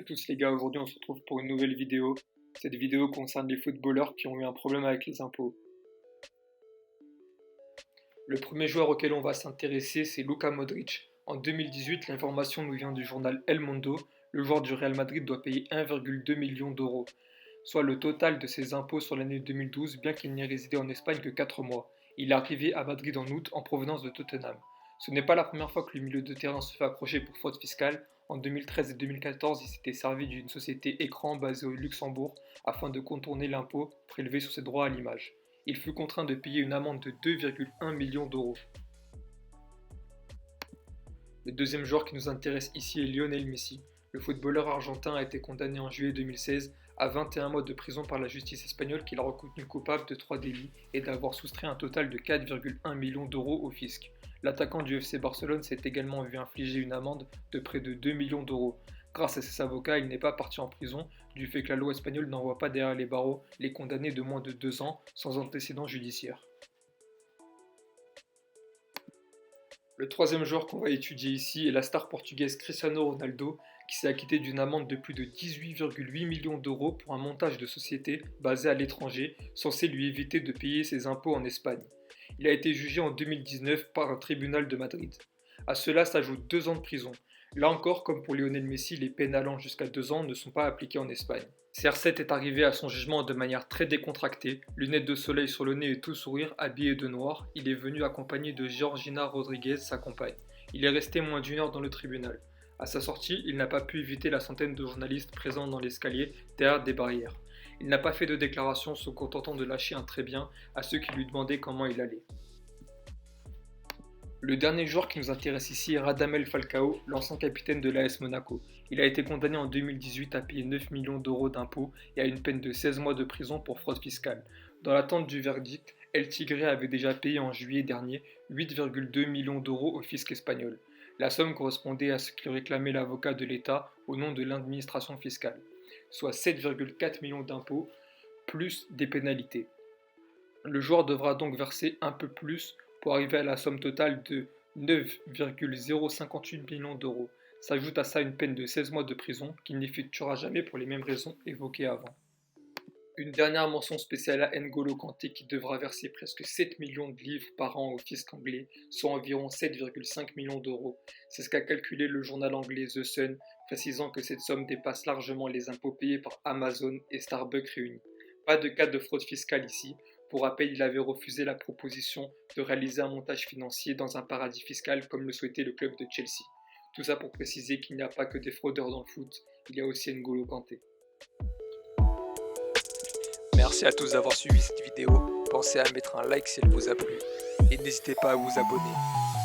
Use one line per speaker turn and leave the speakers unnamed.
à tous les gars, aujourd'hui on se retrouve pour une nouvelle vidéo. Cette vidéo concerne les footballeurs qui ont eu un problème avec les impôts. Le premier joueur auquel on va s'intéresser, c'est Luka Modric. En 2018, l'information nous vient du journal El Mundo. Le joueur du Real Madrid doit payer 1,2 million d'euros, soit le total de ses impôts sur l'année 2012, bien qu'il n'ait résidé en Espagne que 4 mois. Il est arrivé à Madrid en août en provenance de Tottenham. Ce n'est pas la première fois que le milieu de terrain se fait approcher pour fraude fiscale. En 2013 et 2014, il s'était servi d'une société écran basée au Luxembourg afin de contourner l'impôt prélevé sur ses droits à l'image. Il fut contraint de payer une amende de 2,1 millions d'euros. Le deuxième joueur qui nous intéresse ici est Lionel Messi. Le footballeur argentin a été condamné en juillet 2016 à 21 mois de prison par la justice espagnole qui l'a reconnu coupable de 3 délits et d'avoir soustrait un total de 4,1 millions d'euros au fisc. L'attaquant du FC Barcelone s'est également vu infliger une amende de près de 2 millions d'euros. Grâce à ses avocats, il n'est pas parti en prison, du fait que la loi espagnole n'envoie pas derrière les barreaux les condamnés de moins de 2 ans sans antécédent judiciaire. Le troisième joueur qu'on va étudier ici est la star portugaise Cristiano Ronaldo, qui s'est acquitté d'une amende de plus de 18,8 millions d'euros pour un montage de société basé à l'étranger, censé lui éviter de payer ses impôts en Espagne. Il a été jugé en 2019 par un tribunal de Madrid. À cela s'ajoutent 2 ans de prison. Là encore, comme pour Lionel Messi, les peines allant jusqu'à 2 ans ne sont pas appliquées en Espagne. CR7 est arrivé à son jugement de manière très décontractée, lunettes de soleil sur le nez et tout sourire, habillé de noir. Il est venu accompagné de Georgina Rodriguez, sa compagne. Il est resté moins d'une heure dans le tribunal. À sa sortie, il n'a pas pu éviter la centaine de journalistes présents dans l'escalier derrière des barrières. Il n'a pas fait de déclaration, se contentant de lâcher un très bien à ceux qui lui demandaient comment il allait. Le dernier joueur qui nous intéresse ici est Radamel Falcao, l'ancien capitaine de l'AS Monaco. Il a été condamné en 2018 à payer 9 millions d'euros d'impôts et à une peine de 16 mois de prison pour fraude fiscale. Dans l'attente du verdict, El Tigre avait déjà payé en juillet dernier 8,2 millions d'euros au fisc espagnol. La somme correspondait à ce que réclamait l'avocat de l'État au nom de l'administration fiscale, soit 7,4 millions d'impôts plus des pénalités. Le joueur devra donc verser un peu plus pour arriver à la somme totale de 9,058 millions d'euros. S'ajoute à ça une peine de 16 mois de prison qu'il n'effectuera jamais pour les mêmes raisons évoquées avant. Une dernière mention spéciale à N'Golo Kanté qui devra verser presque 7 millions de livres par an au fisc anglais, soit environ 7,5 millions d'euros. C'est ce qu'a calculé le journal anglais The Sun, précisant que cette somme dépasse largement les impôts payés par Amazon et Starbucks réunis. Pas de cas de fraude fiscale ici. Pour rappel, il avait refusé la proposition de réaliser un montage financier dans un paradis fiscal comme le souhaitait le club de Chelsea. Tout ça pour préciser qu'il n'y a pas que des fraudeurs dans le foot, il y a aussi N'Golo Kanté.
Merci à tous d'avoir suivi cette vidéo. Pensez à mettre un like si elle vous a plu et n'hésitez pas à vous abonner.